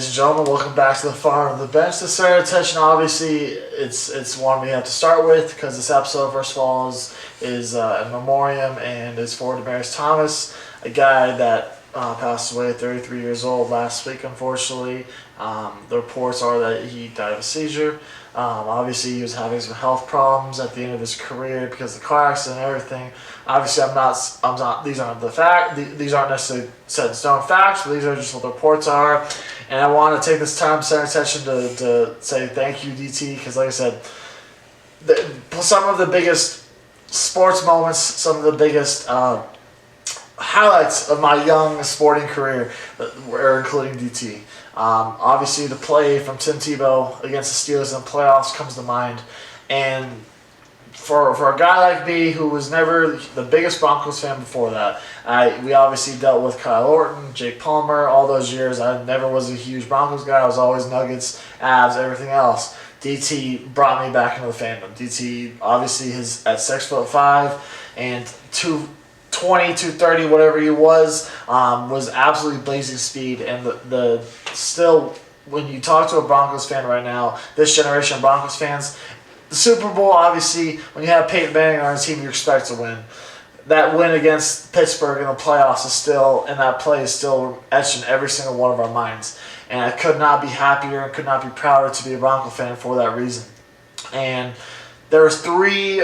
Ladies and gentlemen, welcome back to the Farm of the Bench. The center attention, obviously, it's one we have to start with because this episode, first of all, is a memoriam and is for Demaryius Thomas, a guy that passed away at 33 years old last week, unfortunately. The reports are that he died of a seizure. Obviously, he was having some health problems at the end of his career because of the car accident and everything. Obviously, I'm not. These aren't the fact. These aren't necessarily set in stone facts, but these are just what the reports are. And I want to take this time, center attention, to say thank you, DT, because like I said, some of the biggest sports moments, some of the biggest highlights of my young sporting career were including DT. Obviously, the play from Tim Tebow against the Steelers in the playoffs comes to mind. And for a guy like me who was never the biggest Broncos fan before that, we obviously dealt with Kyle Orton, Jake Palmer, all those years. I never was a huge Broncos guy. I was always Nuggets, Avs, everything else. DT brought me back into the fandom. DT obviously is at 6'5" and 220, 230, whatever he was absolutely blazing speed. And the still, when you talk to a Broncos fan right now, this generation of Broncos fans, the Super Bowl, obviously, when you have Peyton Manning on your team, you expect to win. That win against Pittsburgh in the playoffs is still, and that play is still etched in every single one of our minds. And I could not be happier and could not be prouder to be a Bronco fan for that reason. And there are three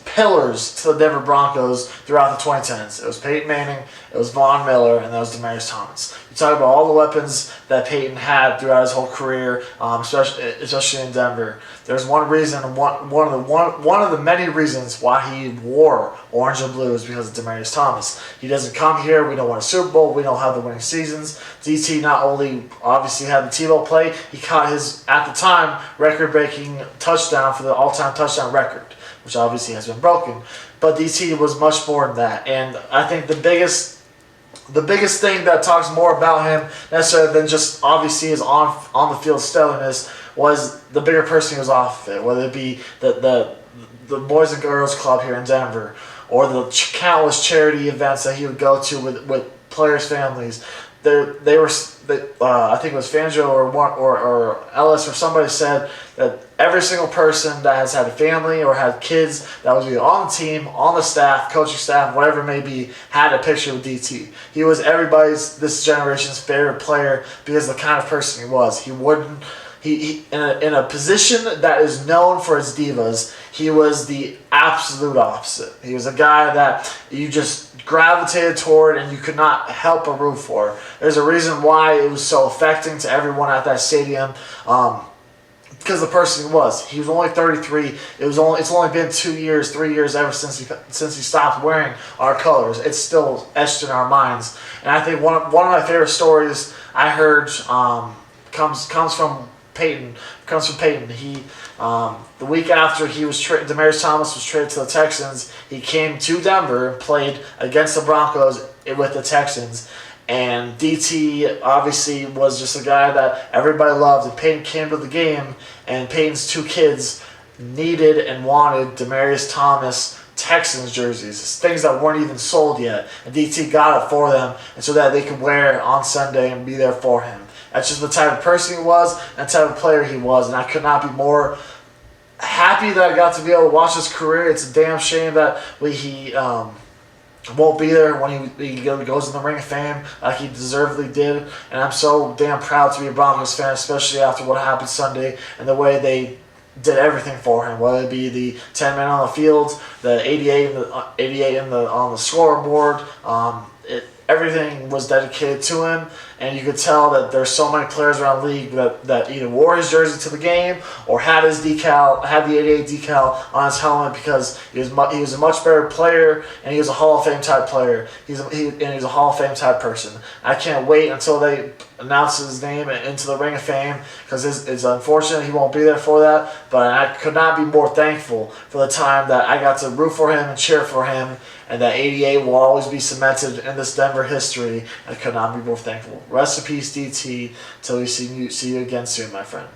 pillars to the Denver Broncos throughout the 2010s. It was Peyton Manning, it was Von Miller, and that was Demaryius Thomas. You talk about all the weapons that Peyton had throughout his whole career, especially in Denver. There's one reason, one of the many reasons why he wore orange and blue is because of Demaryius Thomas. He doesn't come here. We don't win a Super Bowl. We don't have the winning seasons. DT not only obviously had the Tebow play, he caught his, at the time, record-breaking touchdown for the all-time touchdown record, which obviously has been broken. But DT was much more than that. And I think the biggest thing that talks more about him necessarily than just obviously his on the field stellarness was the bigger person he was off of it, whether it be the Boys and Girls Club here in Denver or the countless charity events that he would go to with players' families. I think it was Fangio or Ellis or somebody said that every single person that has had a family or had kids that was either on the team, on the staff, coaching staff, whatever it may be, had a picture with DT. He was this generation's favorite player because of the kind of person he was. He in a position that is known for its divas, he was the absolute opposite. He was a guy that you just gravitated toward and you could not help but root for. There's a reason why it was so affecting to everyone at that stadium. Because the person he was. He was only 33. It's only been 3 years ever since he stopped wearing our colors. It's still etched in our minds. And I think one of my favorite stories I heard comes from Peyton. He the week after Demaryius Thomas was traded to the Texans, he came to Denver and played against the Broncos with the Texans. And DT obviously was just a guy that everybody loved. And Peyton came to the game, and Peyton's two kids needed and wanted Demaryius Thomas Texans jerseys, things that weren't even sold yet. And DT got it for them, and so that they could wear it on Sunday and be there for him. That's just the type of person he was and the type of player he was. And I could not be more happy that I got to be able to watch his career. It's a damn shame that he won't be there when he goes in the Ring of Fame like he deservedly did. And I'm so damn proud to be a Broncos fan, especially after what happened Sunday and the way they did everything for him, whether it be the 10 men on the field, the 88 on the scoreboard. Everything was dedicated to him, and you could tell that there's so many players around the league that either wore his jersey to the game or had the 88 decal on his helmet because he was a much better player, and he was a Hall of Fame type player. He's a Hall of Fame type person. I can't wait until they announce his name into the Ring of Fame because it's unfortunate he won't be there for that, but I could not be more thankful for the time that I got to root for him and cheer for him, and that 88 will always be cemented in this Denver history. I could not be more thankful. Rest in peace, DT. Till we see you again soon, my friend.